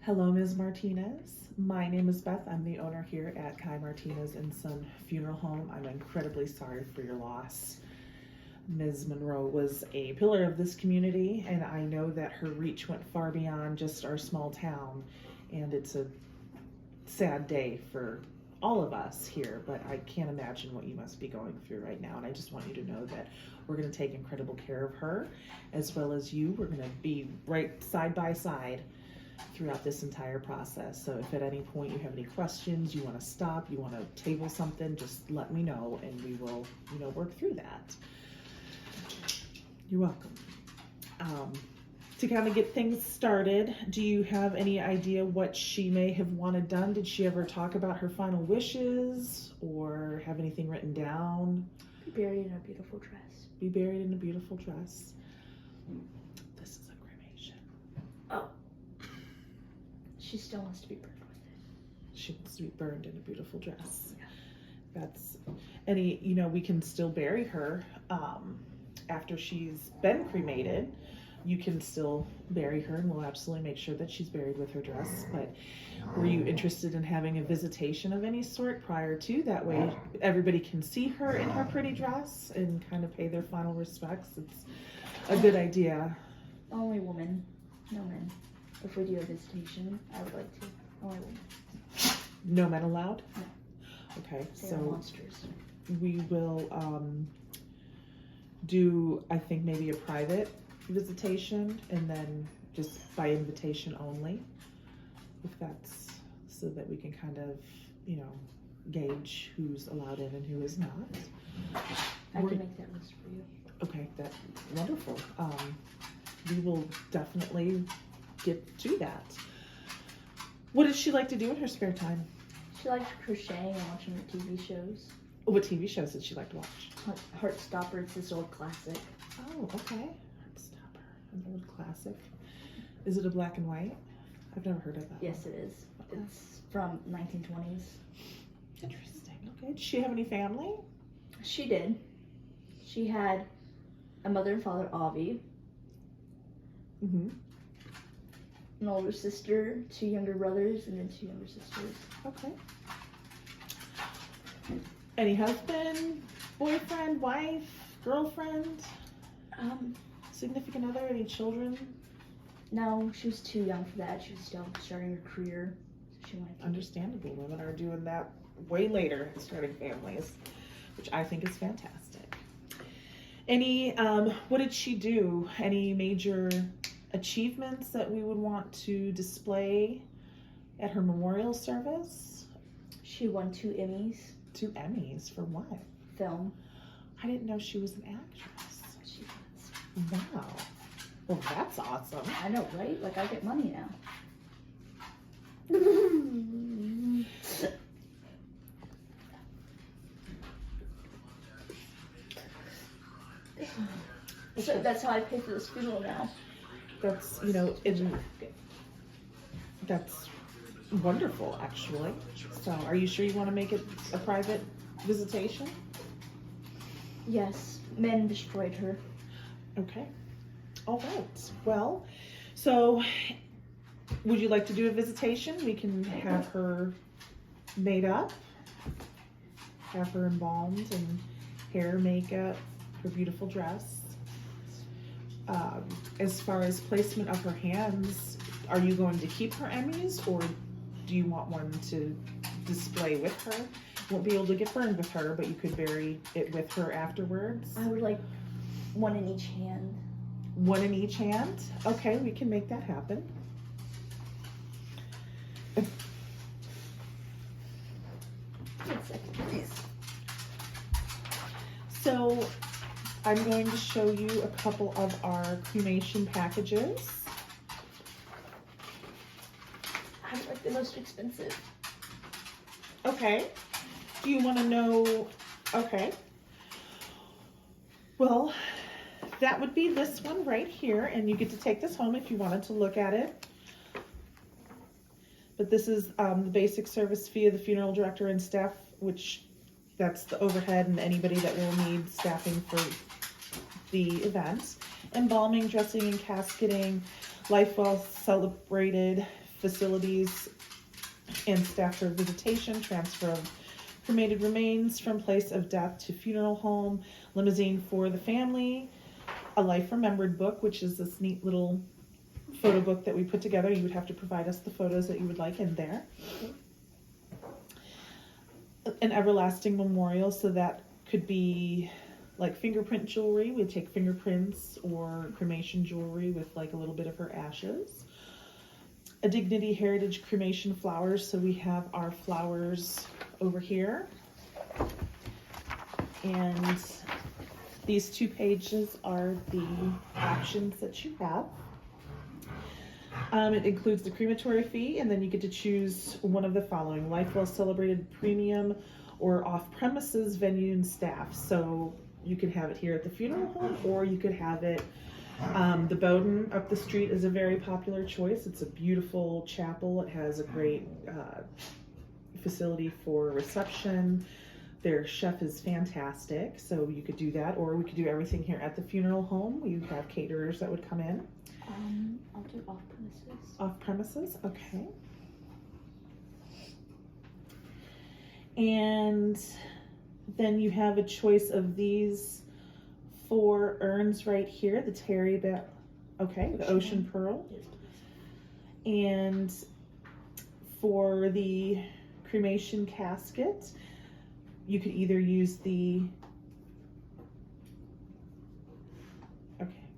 Hello, Ms. Martinez. My name is Beth. I'm the owner here at Kai Martinez and Son Funeral Home. I'm incredibly sorry for your loss. Ms. Monroe was a pillar of this community, and I know that her reach went far beyond just our small town, and it's a sad day for all of us here, but I can't imagine what you must be going through right now, and I just want you to know that we're going to take incredible care of her as well as you. We're going to be right side by side throughout this entire process. So if at any point you have any questions, you want to stop, you want to table something, just let me know and we will, work through that. You're welcome. To kind of get things started, do you have any idea what she may have wanted done? Did she ever talk about her final wishes or have anything written down? Be buried in a beautiful dress. Be buried in a beautiful dress. This is a cremation. Oh. She still wants to be burned with it. She wants to be burned in a beautiful dress. Yeah. That's we can still bury her after she's been cremated. You can still bury her and we'll absolutely make sure that she's buried with her dress. But were you interested in having a visitation of any sort prior to? That way everybody can see her in her pretty dress and kind of pay their final respects. It's a good idea. Only woman, no men. If we do a visitation, I would like to. Only women. No men allowed? No. Okay, They so are monsters. we will do, I think, maybe a private visitation and then just by invitation only, if that's so that we can kind of gauge who's allowed in and who is not. I can make that list for you. Okay, that's wonderful. We will definitely get to that. What does she like to do in her spare time? She likes crocheting and watching the TV shows. What TV shows did she like to watch? Heartstopper, it's this old classic. Oh, okay. Heartstopper, an old classic. Is it a black and white? I've never heard of that. Yes, it is. Okay. It's from 1920s. Interesting. Okay. Does she have any family? She did. She had a mother and father, Avi, Mm-hmm. an older sister, 2 younger brothers, and then 2 younger sisters. Okay. Any husband, boyfriend, wife, girlfriend, significant other, any children? No, she was too young for that. She was still starting her career. So she wanted to. Understandable. Women are doing that way later, starting families, which I think is fantastic. Any, what did she do? Any major achievements that we would want to display at her memorial service? She won 2 Emmys. 2 Emmys for what? Film. I didn't know she was an actress. She was. Wow. Well, that's awesome. I know, right? Like, I get money now. So that's how I pay for this funeral now. That's, that's wonderful, actually. So, are you sure you want to make it a private visitation? Yes, men destroyed her. Okay. All right. Well, so would you like to do a visitation? We can have her made up, have her embalmed and hair, makeup, her beautiful dress. As far as placement of her hands, are you going to keep her Emmys or do you want one to display with her? You won't be able to get burned with her, but you could bury it with her afterwards. I would like 1 in each hand. 1 in each hand? Okay, we can make that happen. One second, please. So I'm going to show you a couple of our cremation packages. I would like the most expensive. Okay. Do you want to know? Okay. Well, that would be this one right here, and you get to take this home if you wanted to look at it. But this is the basic service fee of the funeral director and staff, which that's the overhead and anybody that will need staffing for the event. Embalming, dressing, and casketing, life well celebrated, facilities and staff for visitation, transfer of cremated remains from place of death to funeral home, limousine for the family, a life remembered book, which is this neat little photo book that we put together. You would have to provide us the photos that you would like in there. An everlasting memorial, so that could be like fingerprint jewelry. We'd take fingerprints, or cremation jewelry with like a little bit of her ashes. A Dignity Heritage cremation flowers, so we have our flowers over here. And these 2 pages are the options that you have. It includes the crematory fee, and then you get to choose one of the following: Life Well Celebrated Premium or off-premises venue and staff. So you could have it here at the funeral home, or you could have it, the Bowden up the street is a very popular choice. It's a beautiful chapel. It has a great facility for reception. Their chef is fantastic, so you could do that, or we could do everything here at the funeral home. We have caterers that would come in. I'll do off premises. Off premises, okay. And then you have a choice of these 4 urns right here, the Terry Bell, okay, the Ocean Pearl. Yes. And for the cremation casket, you could either use the, okay,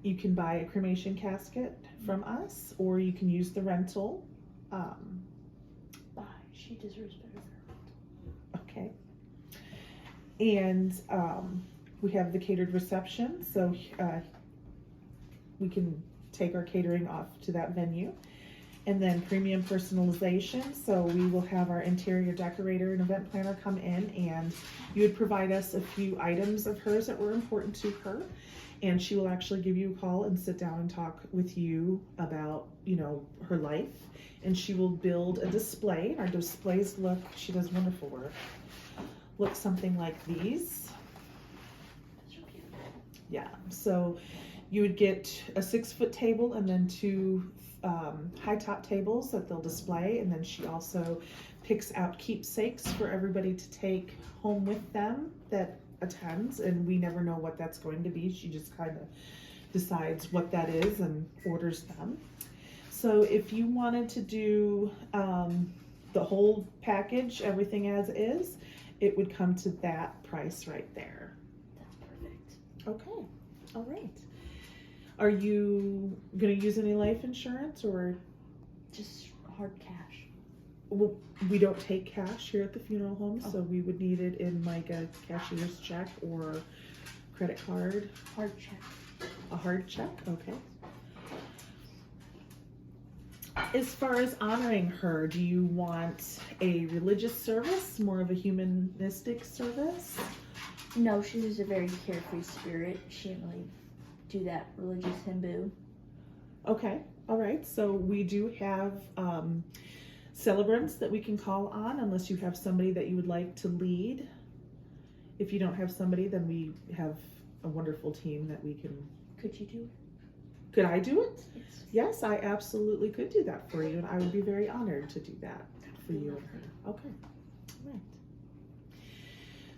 you can buy a cremation casket from us, or you can use the rental. Bye. She deserves better than her. Okay. And we have the catered reception, so we can take our catering off to that venue. And then premium personalization, so we will have our interior decorator and event planner come in, and you would provide us a few items of hers that were important to her, and she will actually give you a call and sit down and talk with you about, you know, her life. And she will build a display. Our displays look, she does wonderful work, look something like these. Those are beautiful. Yeah, so you would get a 6-foot table and then 2 high top tables that they'll display, and then she also picks out keepsakes for everybody to take home with them that attends, and we never know what that's going to be. She just kind of decides what that is and orders them. So if you wanted to do the whole package, everything as is, it would come to that price right there. That's perfect. Okay, all right. Are you gonna use any life insurance, or? Just hard cash. Well, we don't take cash here at the funeral home, Oh. so we would need it in like a cashier's check or credit card. Hard check. A hard check, okay. As far as honoring her, do you want a religious service, more of a humanistic service? No, she was a very carefree spirit. She didn't really do that religious Hindu. Okay, all right. So we do have celebrants that we can call on, unless you have somebody that you would like to lead. If you don't have somebody, then we have a wonderful team that we can. Could you do it? Could I do it? Yes. Yes, I absolutely could do that for you, and I would be very honored to do that for you and her. Okay, all right.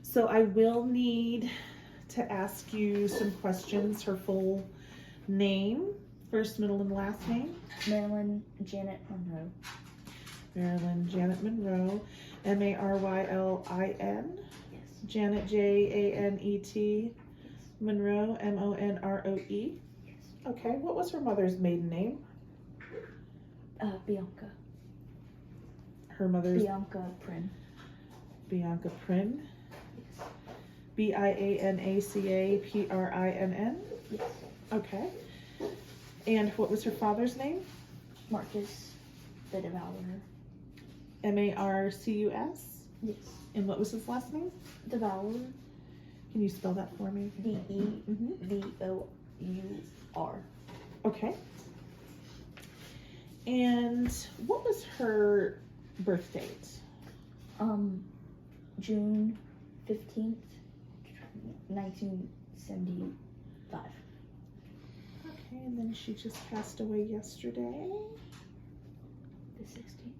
So I will need to ask you some questions. Her full name, first, middle, and last name. Marilyn Janet Monroe. Marilyn Janet Monroe, Marylin. Yes. Janet Janet Yes. Monroe Monroe. Yes. Okay, what was her mother's maiden name? Bianca. Her mother's Bianca Prin. Bianca Prin. Yes. Bianca Prinn. Yes. Okay. And what was her father's name? Marcus the Devourer. Marcus. Yes. And what was his last name? Devourer. Can you spell that for me? DEVOUR. Okay. And what was her birth date? June 15th, 1975. and then she just passed away yesterday. The 16th.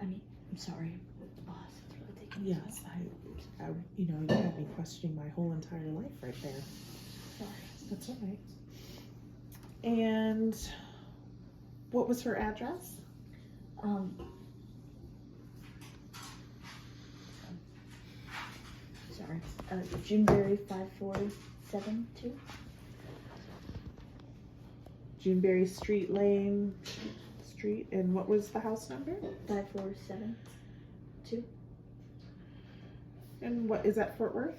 I mean, I'm sorry. Boss, it's really taking me Yes, I, you know, you had me questioning my whole entire life right there. Sorry. That's all right. And what was her address? Sorry. Juneberry 5472. Juneberry Street Lane Street, and what was the house number? 5472. And what is that, Fort Worth?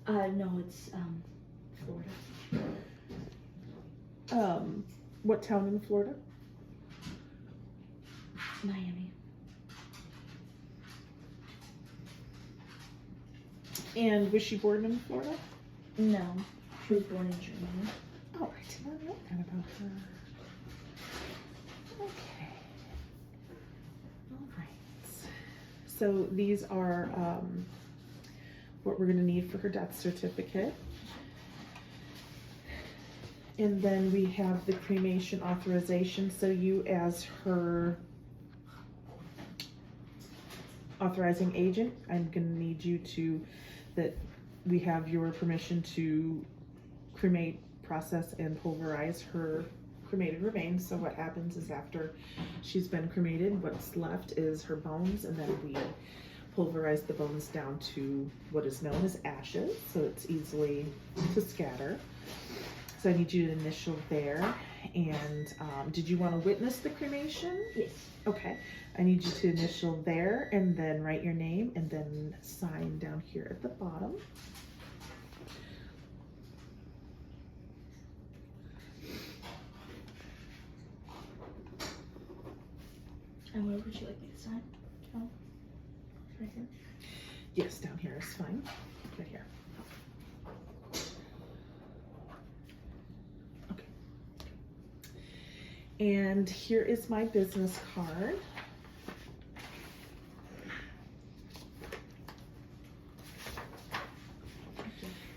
No, it's Florida. What town in Florida? Miami. And was she born in Florida? No, she was born in Germany. Oh, I did not know that about her. Okay. All right. So these are what we're going to need for her death certificate. And then we have the cremation authorization. So you, as her authorizing agent, I'm going to need you to, that we have your permission to cremate, process, and pulverize her cremated remains. So what happens is after she's been cremated, what's left is her bones, and then we pulverize the bones down to what is known as ashes, so it's easily to scatter. So I need you to initial there. And did you want to witness the cremation? Yes. Okay. I need you to initial there and then write your name and then sign down here at the bottom. And where would you like me to sign? Oh, right here. Yes, down here is fine. Right here. Okay. And here is my business card.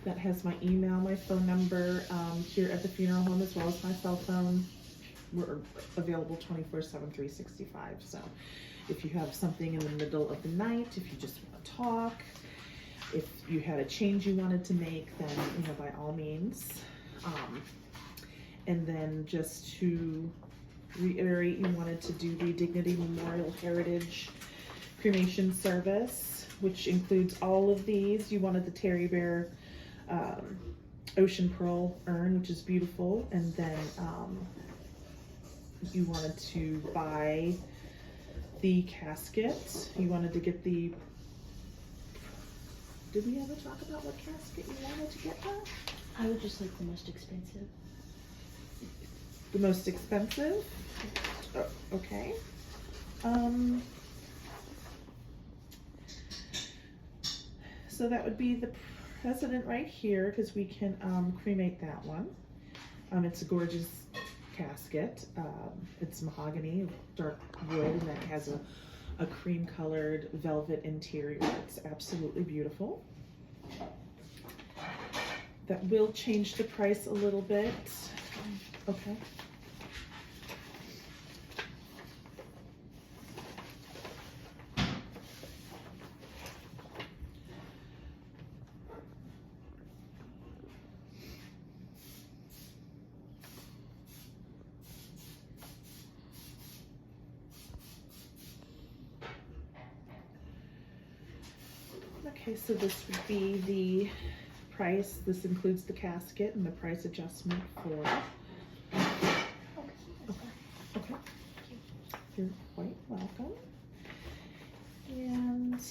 That has my email, my phone number, here at the funeral home, as well as my cell phone. We're available 24/7, 365. So if you have something in the middle of the night, if you just want to talk, if you had a change you wanted to make, then, you know, by all means. And then just to reiterate, you wanted to do the Dignity Memorial Heritage cremation service, which includes all of these. You wanted the Terry Bear Ocean Pearl urn, which is beautiful, and then you wanted to buy the casket. You wanted to get the, did we ever talk about what casket you wanted to get that? I would just like the most expensive. The most expensive? Oh, okay. So that would be the president right here, because we can cremate that one. It's a gorgeous casket. It's mahogany, dark wood, and that has a cream colored velvet interior. It's absolutely beautiful. That will change the price a little bit. Okay. Okay, so this would be the price. This includes the casket and the price adjustment for. Okay. You're quite welcome. And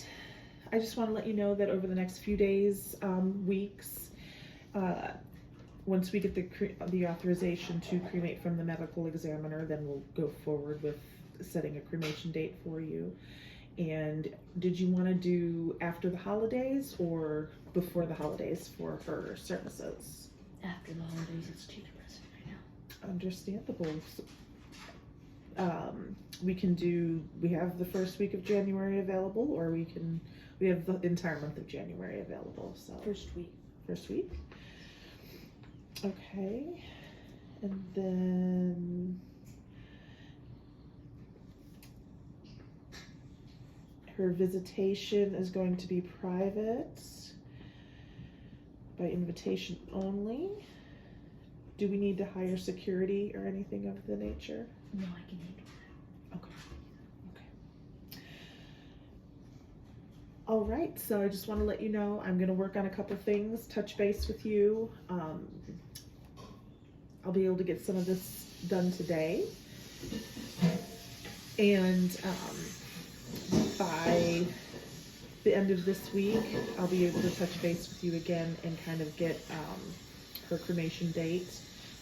I just want to let you know that over the next few days, weeks, once we get the authorization to cremate from the medical examiner, then we'll go forward with setting a cremation date for you. And did you want to do after the holidays or before the holidays for her services? After the holidays, it's too depressing right now. Understandable. We have the first week of January available, or we have the entire month of January available. So First week. First week. Okay. And then her visitation is going to be private by invitation only. Do we need to hire security or anything of the nature? No, I can handle Okay. All right, so I just want to let you know I'm going to work on a couple things, touch base with you. I'll be able to get some of this done today. And by the end of this week, I'll be able to touch base with you again and kind of get her cremation date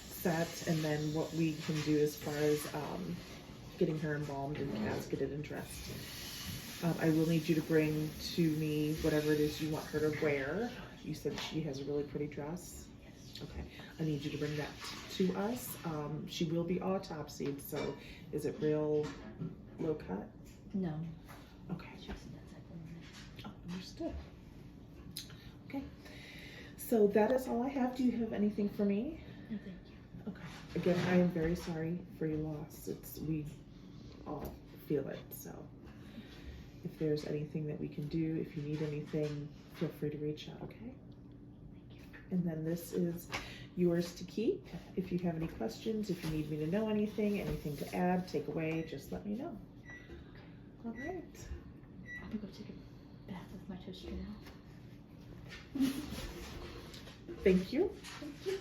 set, and then what we can do as far as getting her embalmed and casketed and dressed. I will need you to bring to me whatever it is you want her to wear. You said she has a really pretty dress. Yes. Okay, I need you to bring that to us. She will be autopsied, so is it real low cut? No. Okay. She wasn't that type of woman. Oh, understood. Okay, so that is all I have. Do you have anything for me? No, thank you. Okay. Again, I am very sorry for your loss. We all feel it, so if there's anything that we can do, if you need anything, feel free to reach out, okay? Thank you. And then this is yours to keep. If you have any questions, if you need me to know anything to add, take away, just let me know. All right. I'm gonna go take a bath with my toaster now. Thank you. Thank you.